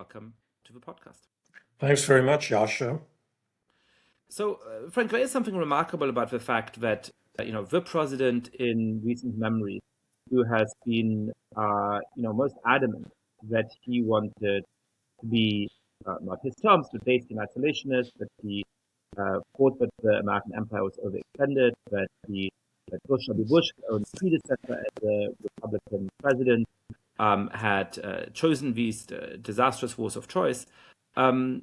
welcome to the podcast. Thanks very much, Yascha. So, Frank, there is something remarkable about the fact that the president in recent memory, who has been most adamant that he wanted to be not his terms, but basically an isolationist, that he thought that the American empire was overextended, that Bush W. Bush, own predecessor as a Republican president, had chosen these disastrous wars of choice. And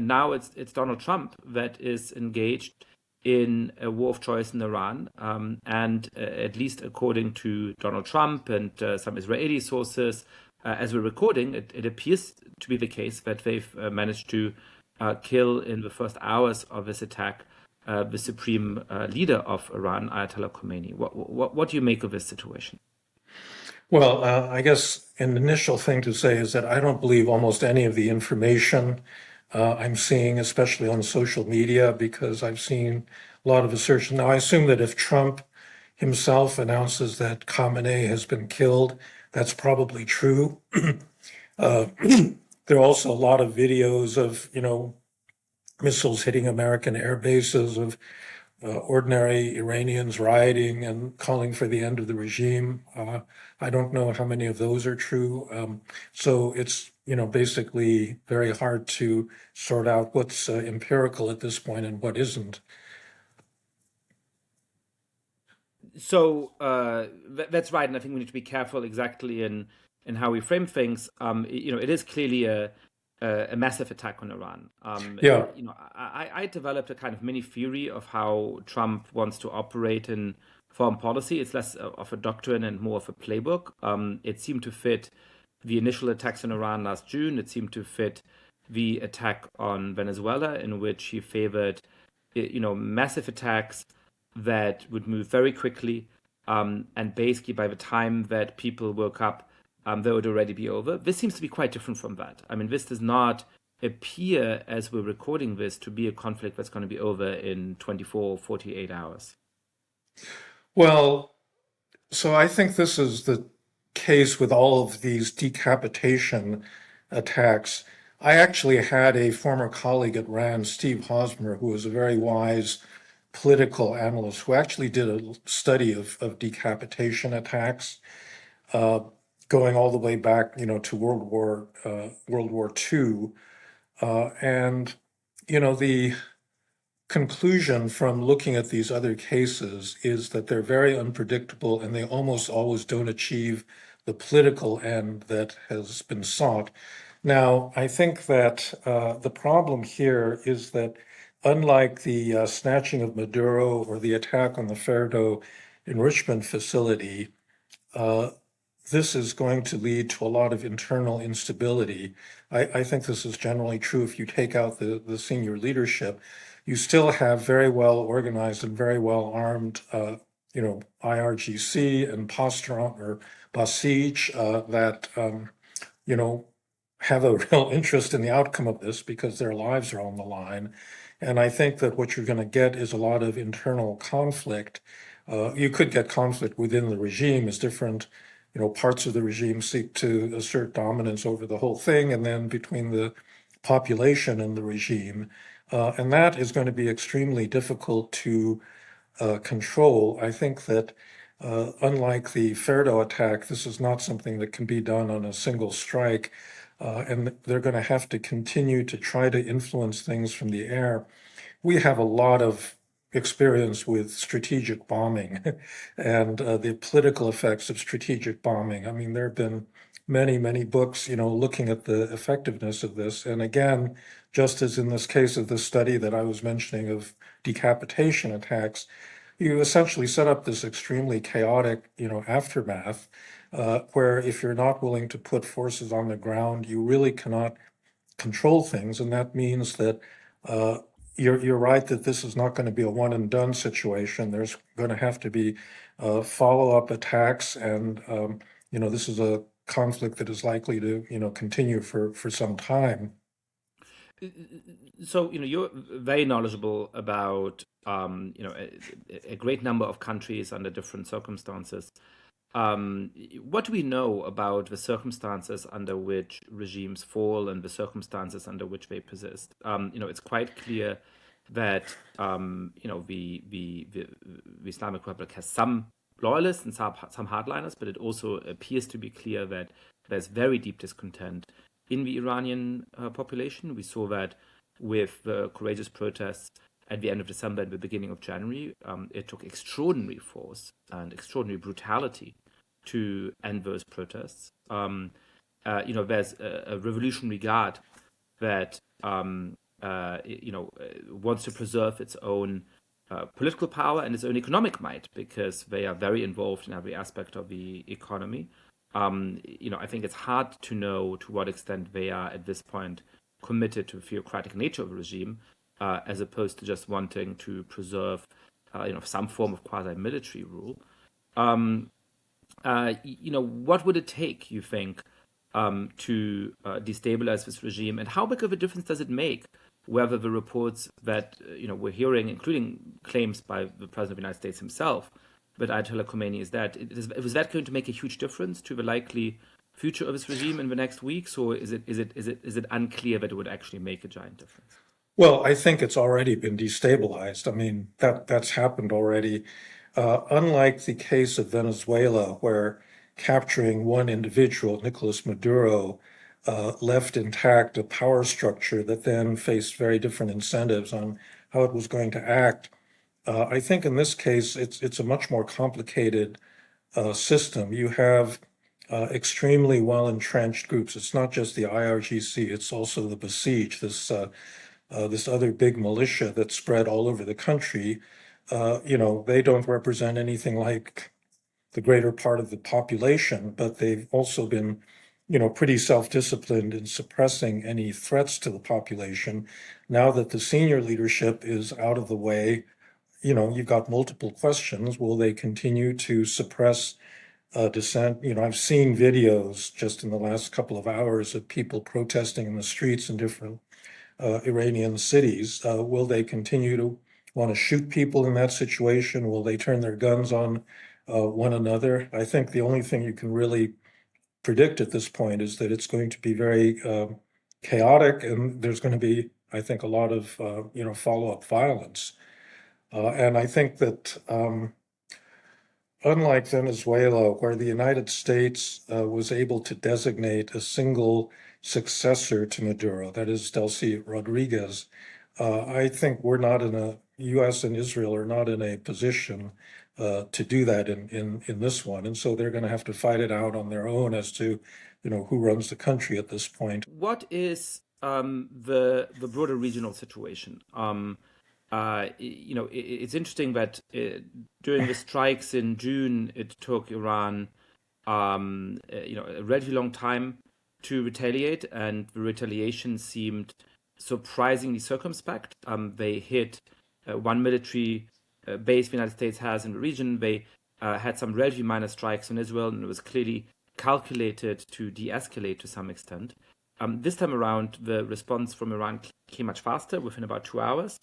now it's Donald Trump that is engaged in a war of choice in Iran. And at least according to Donald Trump and some Israeli sources, as we're recording, it appears to be the case that they've managed to kill in the first hours of this attack the supreme leader of Iran, Ayatollah Khomeini. What do you make of this situation? Well, I guess an initial thing to say is that I don't believe almost any of the information I'm seeing, especially on social media, because I've seen a lot of assertions. Now, I assume that if Trump himself announces that Khamenei has been killed, that's probably true. There are also a lot of videos of, missiles hitting American air bases, of ordinary Iranians rioting and calling for the end of the regime. I don't know how many of those are true. So it's, basically very hard to sort out what's empirical at this point and what isn't. So that's right, and I think we need to be careful exactly in how we frame things. It is clearly a massive attack on Iran. Yeah. I developed a kind of mini theory of how Trump wants to operate in foreign policy. It's less of a doctrine and more of a playbook. It seemed to fit the initial attacks on Iran last June. It seemed to fit the attack on Venezuela, in which he favored, massive attacks that would move very quickly, and basically by the time that people woke up, they would already be over. This seems to be quite different from that. I mean, this does not appear, as we're recording this, to be a conflict that's going to be over in 24, 48 hours. Well, so I think this is the case with all of these decapitation attacks. I actually had a former colleague at RAND, Steve Hosmer, who was a very wise political analyst, who actually did a study of decapitation attacks, going all the way back, to World War II, and the conclusion from looking at these other cases is that they're very unpredictable and they almost always don't achieve the political end that has been sought. Now, I think that the problem here is that unlike the snatching of Maduro or the attack on the Ferdo enrichment facility, this is going to lead to a lot of internal instability. I think this is generally true if you take out the senior leadership. You still have very well organized and very well armed, IRGC and Postron or Basij that, have a real interest in the outcome of this because their lives are on the line. And I think that what you're going to get is a lot of internal conflict. You could get conflict within the regime as different, parts of the regime seek to assert dominance over the whole thing, and then between the population and the regime. And that is going to be extremely difficult to control. I think that unlike the Ferdo attack, this is not something that can be done on a single strike. And they're going to have to continue to try to influence things from the air. We have a lot of experience with strategic bombing and the political effects of strategic bombing. I mean, there have been many, many books, looking at the effectiveness of this. And again, just as in this case of the study that I was mentioning of decapitation attacks, you essentially set up this extremely chaotic, aftermath, where if you're not willing to put forces on the ground, you really cannot control things. And that means that you're right that this is not going to be a one and done situation. There's going to have to be follow-up attacks, and this is a conflict that is likely to continue for some time. So you're very knowledgeable about a great number of countries under different circumstances. what do we know about the circumstances under which regimes fall and the circumstances under which they persist? It's quite clear that the Islamic Republic has some loyalists and some hardliners, but it also appears to be clear that there's very deep discontent in the Iranian population. We saw that with the courageous protests at the end of December and the beginning of January. It took extraordinary force and extraordinary brutality to end those protests. There's a revolutionary guard that wants to preserve its own political power and its own economic might, because they are very involved in every aspect of the economy. I think it's hard to know to what extent they are at this point committed to the theocratic nature of the regime, as opposed to just wanting to preserve, some form of quasi-military rule. What would it take, you think, to destabilize this regime, and how big of a difference does it make whether the reports that we're hearing, including claims by the President of the United States himself, that Ayatollah Khomeini is dead, was that going to make a huge difference to the likely future of this regime in the next weeks, or is it unclear that it would actually make a giant difference? Well, I think it's already been destabilized. I mean, that's happened already. Unlike the case of Venezuela, where capturing one individual, Nicolas Maduro, left intact a power structure that then faced very different incentives on how it was going to act. I think in this case, it's a much more complicated system. You have extremely well-entrenched groups. It's not just the IRGC, it's also the Basij, this other big militia that's spread all over the country. They don't represent anything like the greater part of the population, but they've also been, pretty self-disciplined in suppressing any threats to the population. Now that the senior leadership is out of the way, you've got multiple questions. Will they continue to suppress dissent? I've seen videos just in the last couple of hours of people protesting in the streets in different Iranian cities. Will they continue to want to shoot people in that situation? Will they turn their guns on one another? I think the only thing you can really predict at this point is that it's going to be very chaotic, and there's going to be, I think, a lot of follow-up violence. And I think that unlike Venezuela, where the United States was able to designate a single successor to Maduro, that is Delcy Rodriguez, I think U.S. and Israel are not in a position to do that in this one. And so they're going to have to fight it out on their own as to, who runs the country at this point. What is the broader regional situation? It's interesting that during the strikes in June, it took Iran, a relatively long time to retaliate, and the retaliation seemed surprisingly circumspect. They hit one military base the United States has in the region. They had some relatively minor strikes on Israel, and it was clearly calculated to de-escalate to some extent. This time around, the response from Iran came much faster, within about 2 hours.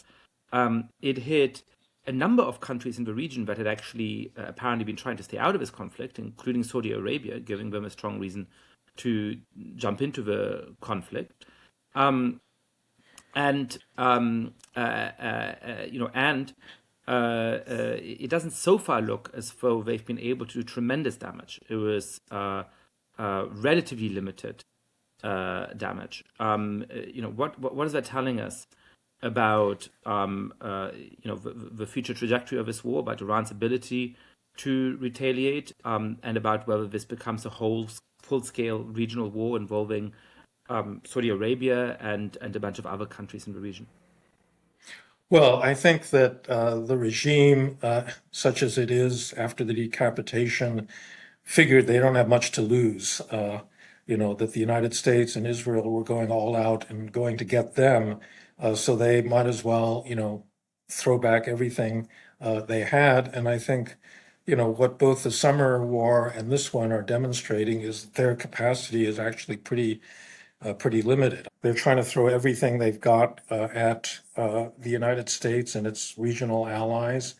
It hit a number of countries in the region that had actually apparently been trying to stay out of this conflict, including Saudi Arabia, giving them a strong reason to jump into the conflict. It doesn't so far look as though they've been able to do tremendous damage. It was relatively limited damage. What is that telling us about the future trajectory of this war, about Iran's ability to retaliate, and about whether this becomes a full-scale regional war involving Saudi Arabia and a bunch of other countries in the region? Well, I think that the regime, such as it is after the decapitation, figured they don't have much to lose. That the United States and Israel were going all out and going to get them. So they might as well, throw back everything they had. And I think, what both the summer war and this one are demonstrating is that their capacity is actually pretty limited. They're trying to throw everything they've got at the United States and its regional allies.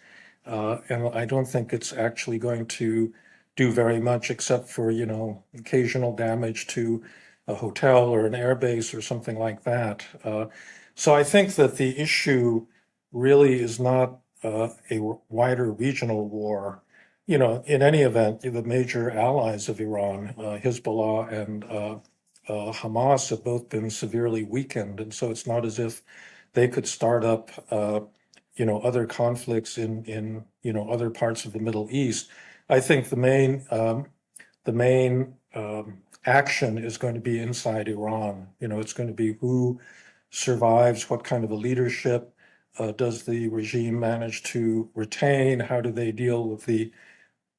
And I don't think it's actually going to do very much except for, occasional damage to a hotel or an airbase or something like that. So I think that the issue really is not a wider regional war. In any event, the major allies of Iran, Hezbollah and Hamas, have both been severely weakened. And so it's not as if they could start up, other conflicts in other parts of the Middle East. I think the main action is going to be inside Iran. It's going to be who survives, what kind of a leadership does the regime manage to retain? How do they deal with the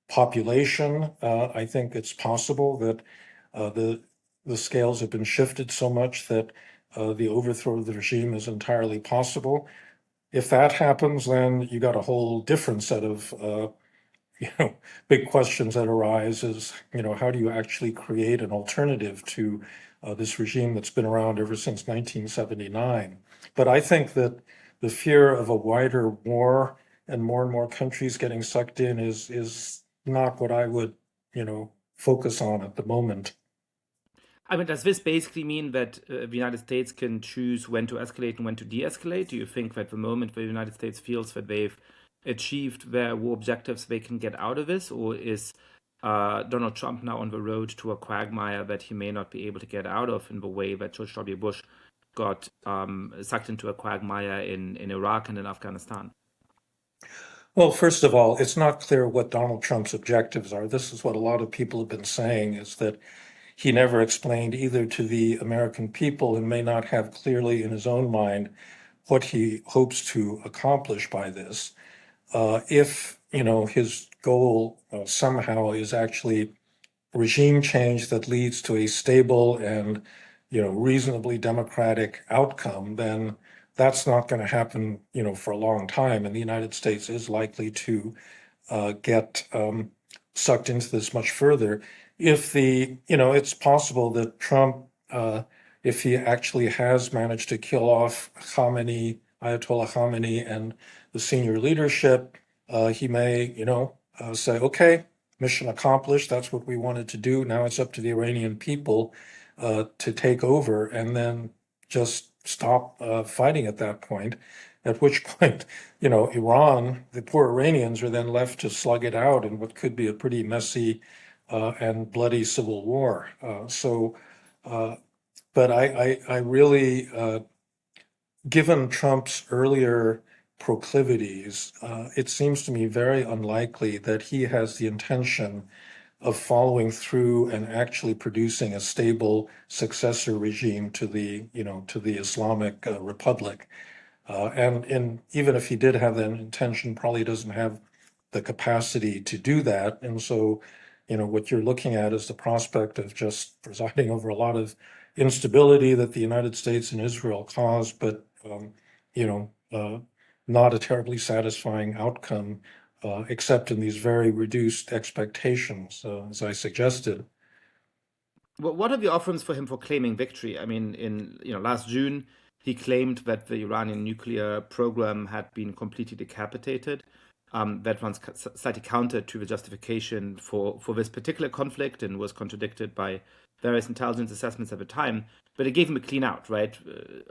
population? I think it's possible that the scales have been shifted so much that the overthrow of the regime is entirely possible. If that happens, then you got a whole different set of big questions that arise. Is how do you actually create an alternative to this regime that's been around ever since 1979? But I think that the fear of a wider war and more countries getting sucked in is not what I would focus on at the moment. I mean, does this basically mean that the United States can choose when to escalate and when to de-escalate? Do you think that the moment the United States feels that they've achieved their war objectives, they can get out of this? Or is Donald Trump now on the road to a quagmire that he may not be able to get out of in the way that George W. Bush got sucked into a quagmire in Iraq and in Afghanistan? Well, first of all, it's not clear what Donald Trump's objectives are. This is what a lot of people have been saying, is that he never explained either to the American people and may not have clearly in his own mind what he hopes to accomplish by this. If, his goal somehow is actually regime change that leads to a stable and, reasonably democratic outcome, then that's not going to happen, for a long time. And the United States is likely to get sucked into this much further. If it's possible that Trump, if he actually has managed to kill off Ayatollah Khamenei and the senior leadership, he may, say, okay, mission accomplished. That's what we wanted to do. Now it's up to the Iranian people to take over and then just stop fighting at that point. At which point, Iran, the poor Iranians, are then left to slug it out in what could be a pretty messy and bloody civil war. But I really, given Trump's earlier proclivities, it seems to me very unlikely that he has the intention of following through and actually producing a stable successor regime to the Islamic Republic. And even if he did have that intention, probably doesn't have the capacity to do that. And so, what you're looking at is the prospect of just presiding over a lot of instability that the United States and Israel caused, but not a terribly satisfying outcome, except in these very reduced expectations, as I suggested. What are the offerings for him for claiming victory? I mean, in last June, he claimed that the Iranian nuclear program had been completely decapitated. That runs slightly counter to the justification for this particular conflict and was contradicted by various intelligence assessments at the time. But it gave him a clean out, right?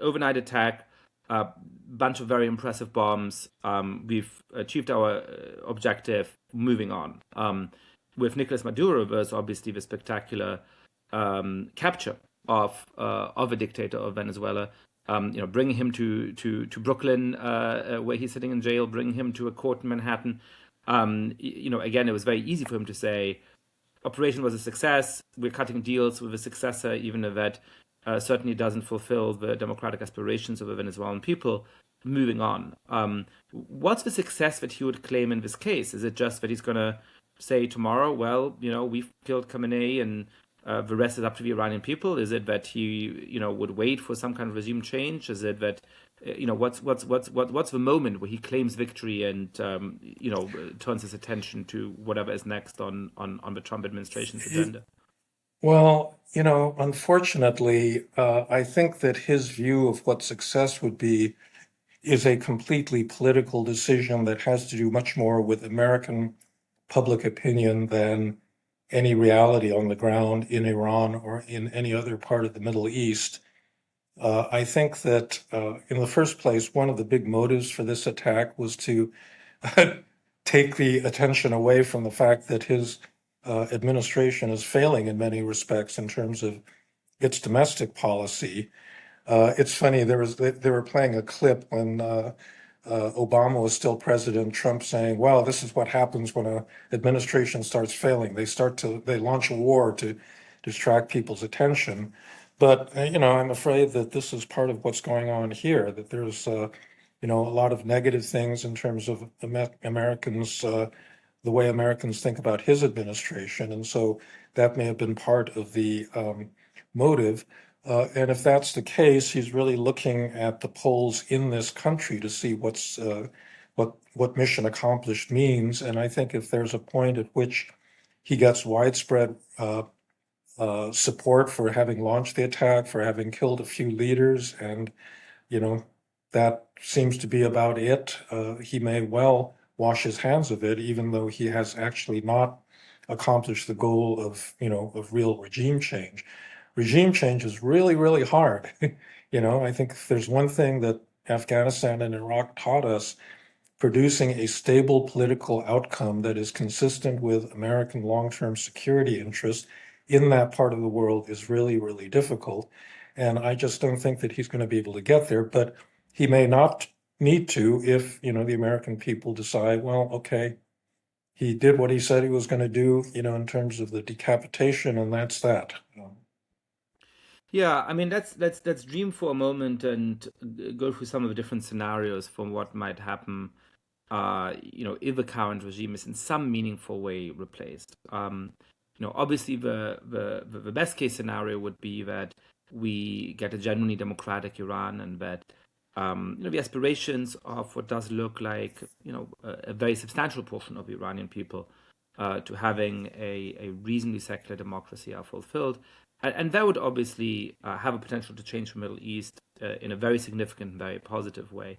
Overnight attack, a bunch of very impressive bombs. We've achieved our objective, moving on. With Nicolas Maduro, there's obviously the spectacular capture of a dictator of Venezuela. Bringing him to Brooklyn, where he's sitting in jail, bringing him to a court in Manhattan. Again, it was very easy for him to say, operation was a success. We're cutting deals with a successor, even if that certainly doesn't fulfill the democratic aspirations of the Venezuelan people. Moving on. What's the success that he would claim in this case? Is it just that he's going to say tomorrow, well, we've killed Khamenei and the rest is up to the Iranian people? Is it that he, would wait for some kind of regime change? Is it that, what's the moment where he claims victory and, turns his attention to whatever is next on the Trump administration's agenda? Well, unfortunately, I think that his view of what success would be is a completely political decision that has to do much more with American public opinion than any reality on the ground in Iran or in any other part of the Middle East. I think that in the first place, one of the big motives for this attack was to take the attention away from the fact that his administration is failing in many respects in terms of its domestic policy. It's funny, they were playing a clip when Obama was still president, Trump saying, well, this is what happens when an administration starts failing. They launch a war to distract people's attention. But, I'm afraid that this is part of what's going on here, that there's, a lot of negative things in terms of Americans, the way Americans think about his administration. And so that may have been part of the motive. And if that's the case, he's really looking at the polls in this country to see what mission accomplished means. And I think if there's a point at which he gets widespread support for having launched the attack, for having killed a few leaders, and that seems to be about it, he may well wash his hands of it, even though he has actually not accomplished the goal of real regime change. Regime change is really, really hard. I think if there's one thing that Afghanistan and Iraq taught us, producing a stable political outcome that is consistent with American long-term security interests in that part of the world is really, really difficult. And I just don't think that he's going to be able to get there, but he may not need to if, the American people decide, well, okay, he did what he said he was going to do, in terms of the decapitation, and that's that. Yeah, I mean, let's dream for a moment and go through some of the different scenarios from what might happen, if the current regime is in some meaningful way replaced. Obviously the best case scenario would be that we get a genuinely democratic Iran, and that the aspirations of what does look like a very substantial portion of the Iranian people to having a reasonably secular democracy are fulfilled. And that would obviously have a potential to change the Middle East in a very significant and very positive way.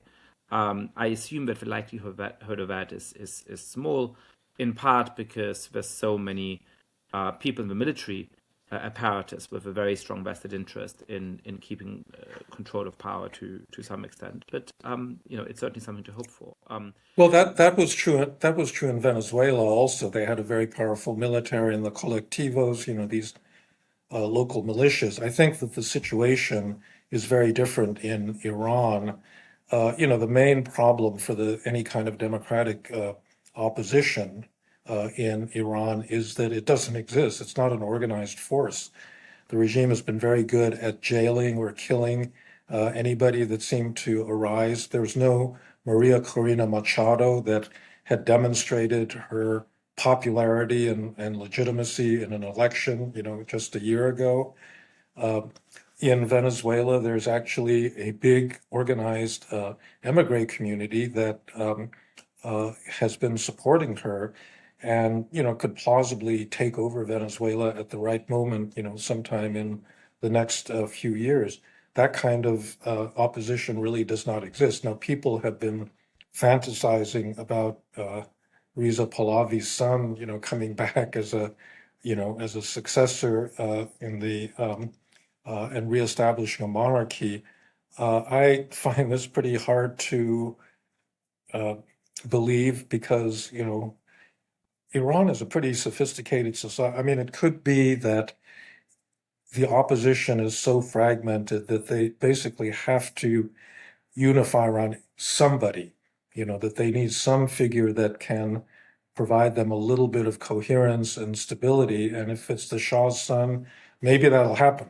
I assume that the likelihood of that is small, in part because there's so many people in the military apparatus with a very strong vested interest in keeping control of power to some extent. But it's certainly something to hope for. Well, that was true. That was true in Venezuela also. They had a very powerful military and the colectivos, these local militias. I think that the situation is very different in Iran. The main problem for any kind of democratic opposition in Iran is that it doesn't exist. It's not an organized force. The regime has been very good at jailing or killing anybody that seemed to arise. There's no Maria Corina Machado that had demonstrated her popularity and legitimacy in an election, just a year ago. In Venezuela, there's actually a big organized emigre community that has been supporting her and, could plausibly take over Venezuela at the right moment, sometime in the next few years. That kind of opposition really does not exist. Now, people have been fantasizing about Reza Pahlavi's son, coming back as a successor in the and reestablishing a monarchy. I find this pretty hard to believe because, Iran is a pretty sophisticated society. I mean, it could be that the opposition is so fragmented that they basically have to unify around somebody, that they need some figure that can provide them a little bit of coherence and stability. And if it's the Shah's son, maybe that'll happen.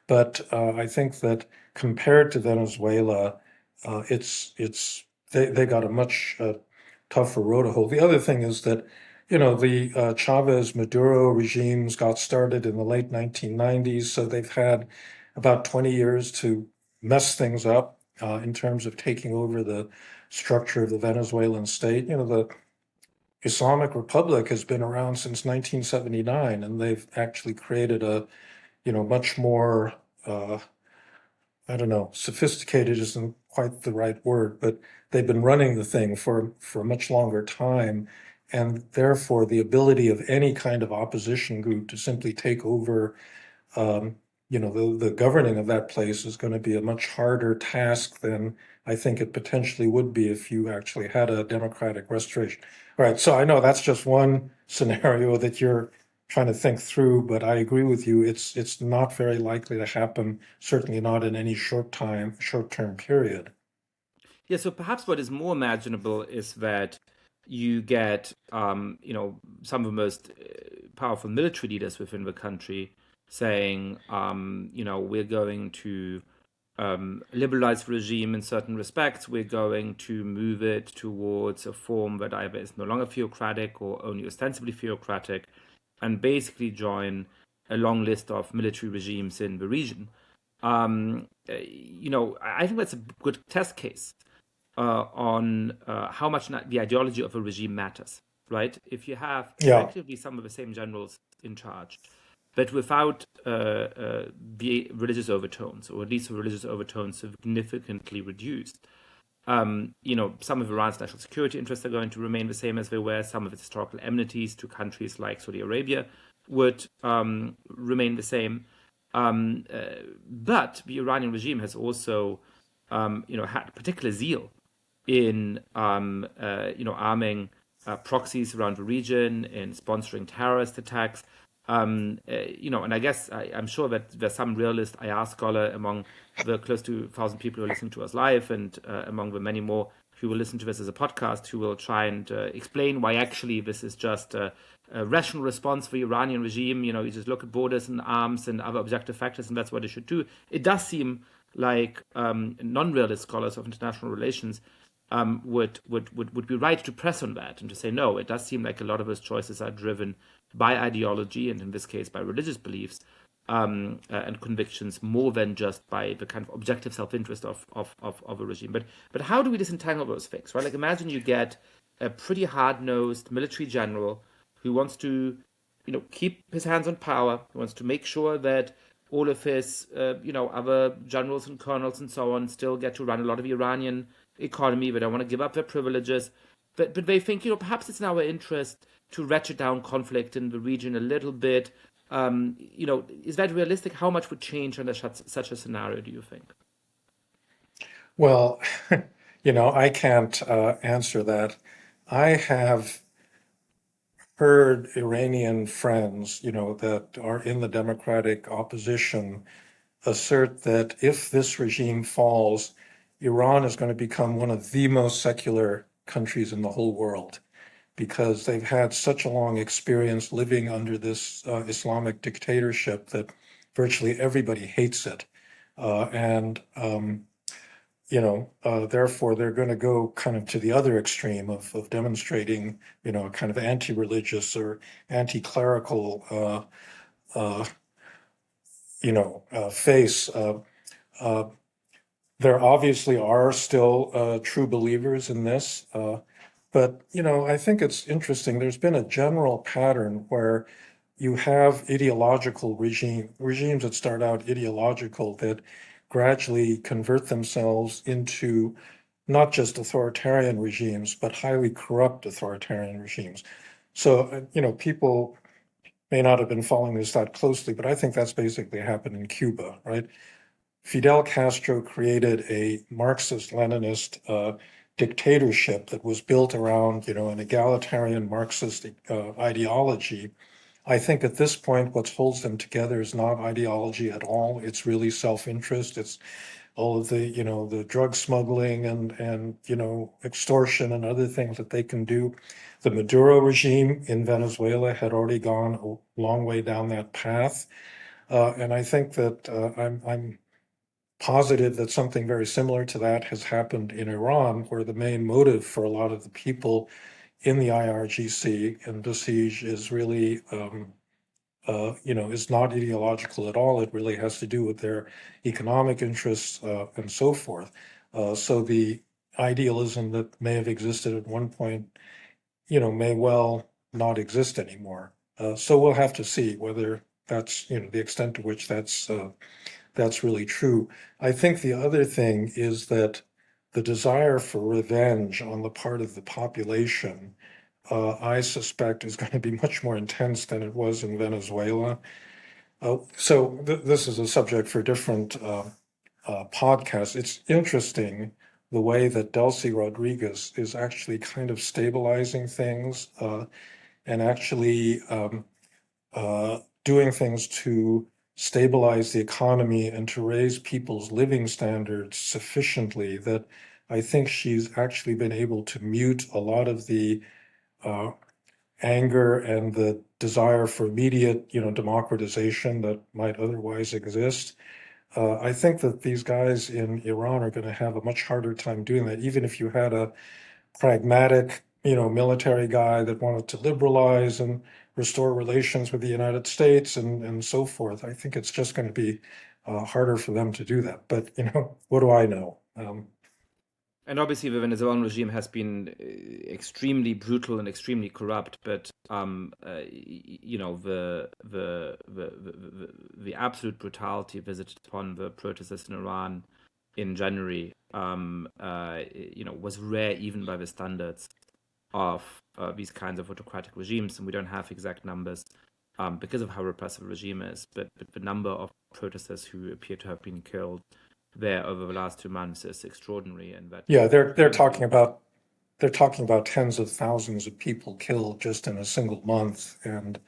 But I think that compared to Venezuela, they got a much tougher road to hoe. The other thing is that, the Chavez-Maduro regimes got started in the late 1990s, so they've had about 20 years to mess things up in terms of taking over the structure of the Venezuelan state. The Islamic Republic has been around since 1979, and they've actually created a, much more, I don't know, sophisticated isn't quite the right word, but they've been running the thing for a much longer time. and therefore the ability of any kind of opposition group to simply take over the governing of that place is going to be a much harder task than I think it potentially would be if you actually had a democratic restoration. All right, so I know that's just one scenario that you're trying to think through, but I agree with you. It's not very likely to happen, certainly not in any short-term period. Yeah, so perhaps what is more imaginable is that you get, some of the most powerful military leaders within the country saying, we're going to liberalize the regime in certain respects. We're going to move it towards a form that either is no longer theocratic or only ostensibly theocratic, and basically join a long list of military regimes in the region. I think that's a good test case on how much the ideology of a regime matters, right? If you have Yeah, effectively some of the same generals in charge, but without the religious overtones, or at least the religious overtones significantly reduced, some of Iran's national security interests are going to remain the same as they were. Some of its historical enmities to countries like Saudi Arabia would remain the same. But the Iranian regime has also, had particular zeal in, arming proxies around the region, in sponsoring terrorist attacks. And I guess I'm sure that there's some realist IR scholar among the close to 1,000 people who are listening to us live, and among the many more who will listen to this as a podcast, who will try and explain why actually this is just a rational response for the Iranian regime. You just look at borders and arms and other objective factors, and that's what they should do. It does seem like non-realist scholars of international relations would be right to press on that and to say, no, it does seem like a lot of those choices are driven by ideology, and in this case by religious beliefs and convictions, more than just by the kind of objective self-interest of a regime. But how do we disentangle those things, right? Like, imagine you get a pretty hard-nosed military general who wants to, keep his hands on power, who wants to make sure that all of his, other generals and colonels and so on still get to run a lot of the Iranian economy. They don't want to give up their privileges. But they think, perhaps it's in our interest to ratchet down conflict in the region a little bit. Is that realistic? How much would change under such a scenario, do you think? well, I can't answer that. I have heard Iranian friends, that are in the democratic opposition assert that if this regime falls, Iran is going to become one of the most secular countries in the whole world because they've had such a long experience living under this Islamic dictatorship that virtually everybody hates it. And therefore they're going to go kind of to the other extreme of demonstrating, a kind of anti-religious or anti-clerical, face. There obviously are still true believers in this, but I think it's interesting. There's been a general pattern where you have ideological regimes that start out ideological that gradually convert themselves into not just authoritarian regimes, but highly corrupt authoritarian regimes. So, people may not have been following this that closely, but I think that's basically happened in Cuba, right? Fidel Castro created a Marxist-Leninist dictatorship that was built around, an egalitarian Marxist ideology. I think at this point, what holds them together is not ideology at all. It's really self-interest. It's all of the drug smuggling and extortion and other things that they can do. The Maduro regime in Venezuela had already gone a long way down that path. And I think that I'm positive that something very similar to that has happened in Iran, where the main motive for a lot of the people in the IRGC and Basij is really, is not ideological at all. It really has to do with their economic interests and so forth. So the idealism that may have existed at one point, may well not exist anymore. So we'll have to see whether that's, the extent to which that's really true. I think the other thing is that the desire for revenge on the part of the population I suspect is going to be much more intense than it was in Venezuela. So this is a subject for different podcasts. It's interesting the way that Delcy Rodriguez is actually kind of stabilizing things and actually doing things to stabilize the economy and to raise people's living standards sufficiently that I think she's actually been able to mute a lot of the uh, anger and the desire for immediate, democratization that might otherwise exist. I think that these guys in Iran are going to have a much harder time doing that, even if you had a pragmatic, military guy that wanted to liberalize and restore relations with the United States and so forth. I think it's just going to be harder for them to do that. But, what do I know? And obviously, the Venezuelan regime has been extremely brutal and extremely corrupt. But the absolute brutality visited upon the protesters in Iran in January, was rare even by the standards of these kinds of autocratic regimes. And we don't have exact numbers because of how repressive the regime is. But the number of protesters who appear to have been killed there over the last 2 months is extraordinary, and that Yeah, they're talking about tens of thousands of people killed just in a single month, and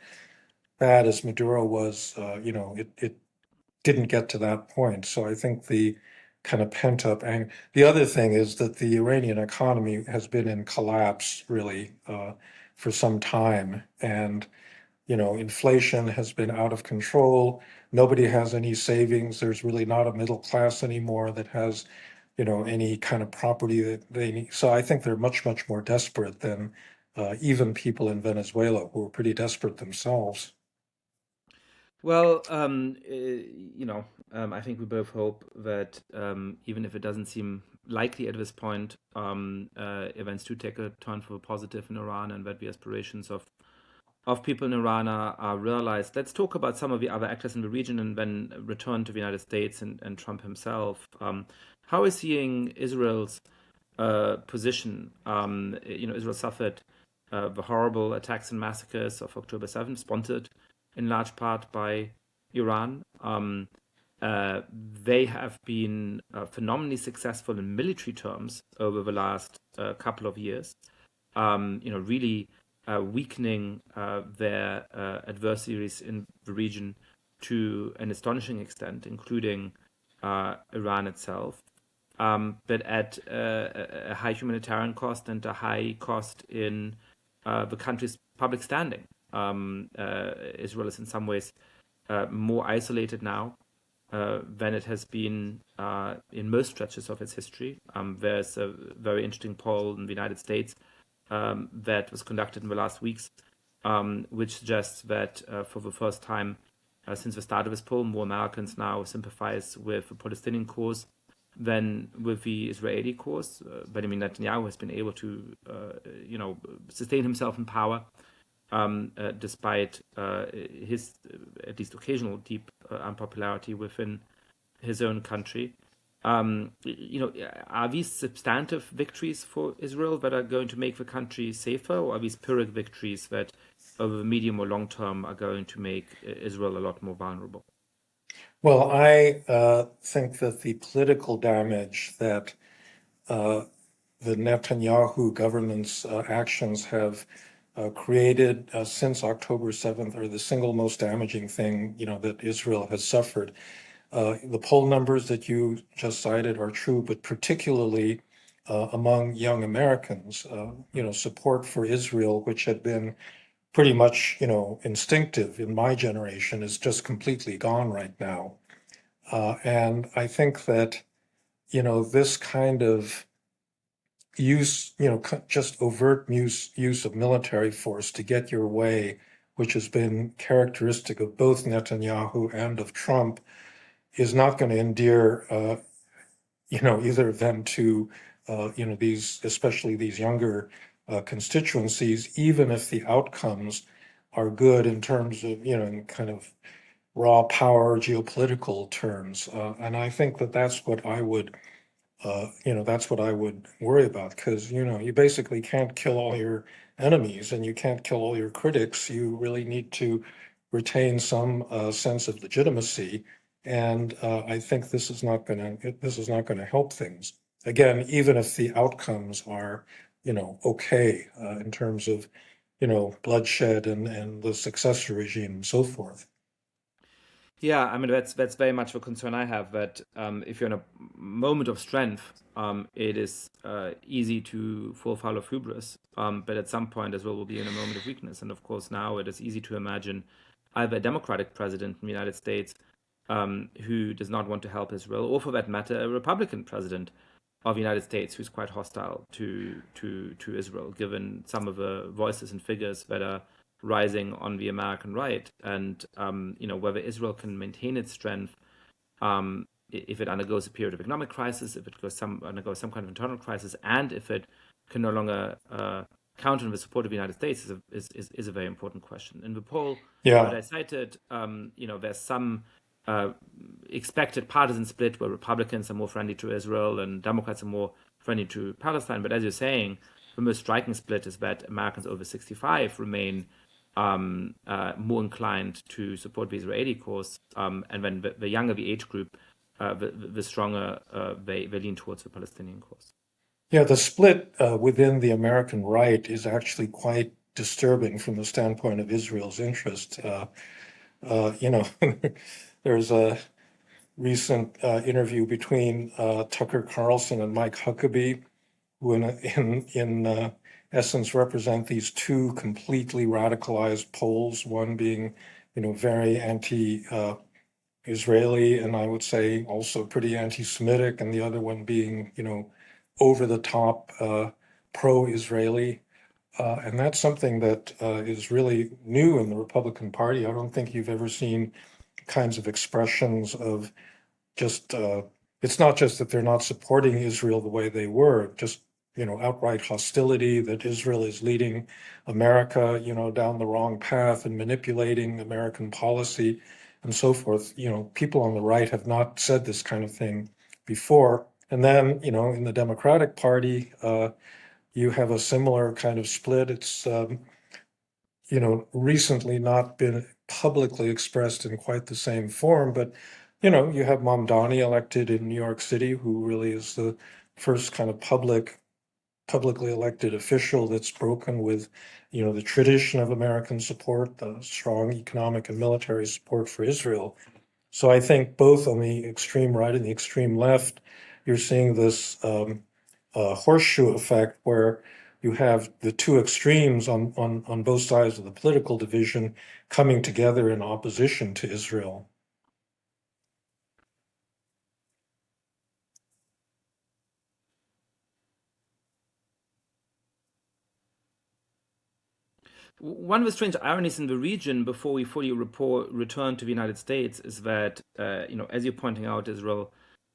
bad as Maduro was, it didn't get to that point. So I think the kind of pent up anger. The other thing is that the Iranian economy has been in collapse really for some time, and inflation has been out of control. Nobody has any savings. There's really not a middle class anymore that has, any kind of property that they need. So I think they're much, much more desperate than even people in Venezuela who are pretty desperate themselves. Well, I think we both hope that even if it doesn't seem likely at this point, events do take a turn for the positive in Iran, and that the aspirations of people in Iran are realized. Let's talk about some of the other actors in the region and then return to the United States and Trump himself. How is seeing Israel's position? Israel suffered the horrible attacks and massacres of October 7th, sponsored in large part by Iran. They have been phenomenally successful in military terms over the last couple of years. Really weakening their adversaries in the region to an astonishing extent, including Iran itself, but at a high humanitarian cost and a high cost in the country's public standing. Israel is in some ways more isolated now than it has been in most stretches of its history. There's a very interesting poll in the United States that was conducted in the last weeks, which suggests that for the first time since the start of this poll, more Americans now sympathize with the Palestinian cause than with the Israeli cause. Benjamin Netanyahu has been able to, sustain himself in power despite his at least occasional deep unpopularity within his own country. Are these substantive victories for Israel that are going to make the country safer, or are these Pyrrhic victories that over the medium or long term are going to make Israel a lot more vulnerable? Well, I think that the political damage that the Netanyahu government's actions have created since October 7th are the single most damaging thing, that Israel has suffered. The poll numbers that you just cited are true, but particularly among young Americans, support for Israel, which had been pretty much, instinctive in my generation, is just completely gone right now. And I think that, this kind of use, just overt use of military force to get your way, which has been characteristic of both Netanyahu and of Trump, is not going to endear, either of them to, especially these younger constituencies, even if the outcomes are good in terms of, in kind of raw power geopolitical terms. And I think that that's what I would that's what I would worry about, because, you basically can't kill all your enemies and you can't kill all your critics. You really need to retain some sense of legitimacy. And I think this is not going to help things. Again, even if the outcomes are, okay in terms of, bloodshed and the successor regime and so forth. Yeah, I mean that's very much a concern I have. That if you're in a moment of strength, it is easy to fall foul of hubris. But at some point as well, we'll be in a moment of weakness. And of course, now it is easy to imagine either a Democratic president in the United States who does not want to help Israel, or for that matter, a Republican president of the United States who's quite hostile to Israel, given some of the voices and figures that are rising on the American right, and whether Israel can maintain its strength if it undergoes a period of economic crisis, if it undergoes some kind of internal crisis, and if it can no longer count on the support of the United States is a very important question. In the poll that I cited, there's some expected partisan split where Republicans are more friendly to Israel and Democrats are more friendly to Palestine. But as you're saying, the most striking split is that Americans over 65 remain more inclined to support the Israeli cause, and then the younger the age group, the stronger they lean towards the Palestinian cause. Yeah, the split within the American right is actually quite disturbing from the standpoint of Israel's interest. There's a recent interview between Tucker Carlson and Mike Huckabee, who in essence represent these two completely radicalized poles, one being, very anti-Israeli, and I would say also pretty anti-Semitic, and the other one being, over the top pro-Israeli. And that's something that is really new in the Republican Party. I don't think you've ever seen kinds of expressions of just, it's not just that they're not supporting Israel the way they were, just, outright hostility that Israel is leading America, down the wrong path and manipulating American policy and so forth. People on the right have not said this kind of thing before. And then, in the Democratic Party, you have a similar kind of split. It's, recently not been publicly expressed in quite the same form, but, you have Mamdani elected in New York City, who really is the first kind of publicly elected official that's broken with, the tradition of American support, the strong economic and military support for Israel. So I think both on the extreme right and the extreme left, you're seeing this horseshoe effect where you have the two extremes on both sides of the political division coming together in opposition to Israel. One of the strange ironies in the region before we fully return to the United States is that, as you're pointing out, Israel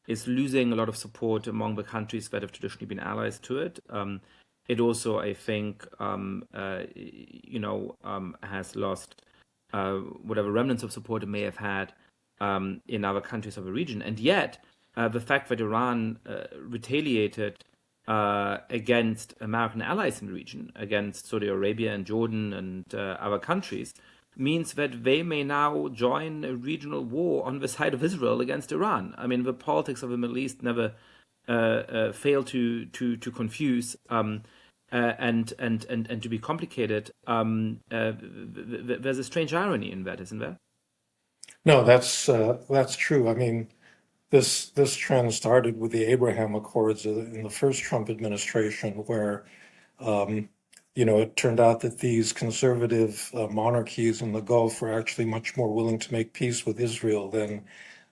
is losing a lot of support among the countries that have traditionally been allies to it. It also, I think, has lost whatever remnants of support it may have had in other countries of the region. And yet, the fact that Iran retaliated against American allies in the region, against Saudi Arabia and Jordan and other countries, means that they may now join a regional war on the side of Israel against Iran. I mean, the politics of the Middle East never fail to confuse and to be complicated. There's a strange irony in that, isn't there? No, that's true. I mean, this trend started with the Abraham Accords in the first Trump administration, where it turned out that these conservative monarchies in the Gulf were actually much more willing to make peace with Israel than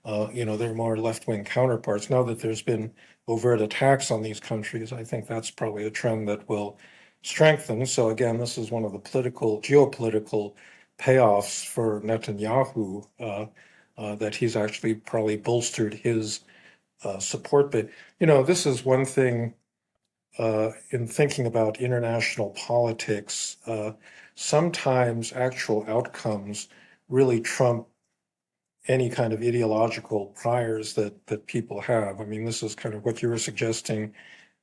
their more left-wing counterparts. Now that there's been overt attacks on these countries, I think that's probably a trend that will strengthen. So again, this is one of the geopolitical payoffs for Netanyahu, that he's actually probably bolstered his support. But, this is one thing in thinking about international politics. Sometimes actual outcomes really trump any kind of ideological priors that people have. I mean, this is kind of what you were suggesting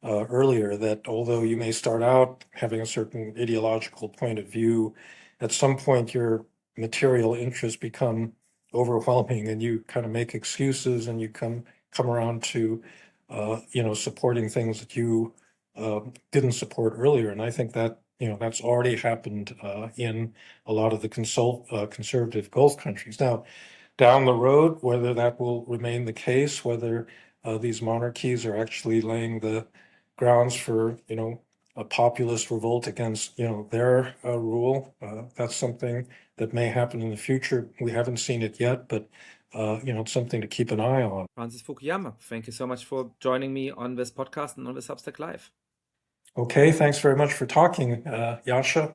earlier, that although you may start out having a certain ideological point of view, at some point your material interests become overwhelming and you kind of make excuses and you come around to supporting things that you didn't support earlier. And I think that that's already happened in a lot of the conservative Gulf countries. Now, down the road, whether that will remain the case, whether these monarchies are actually laying the grounds for a populist revolt against their rule, that's something that may happen in the future. We haven't seen it yet, but it's something to keep an eye on. Francis Fukuyama, thank you so much for joining me on this podcast and on this Substack Live. Okay, thanks very much for talking, Yascha.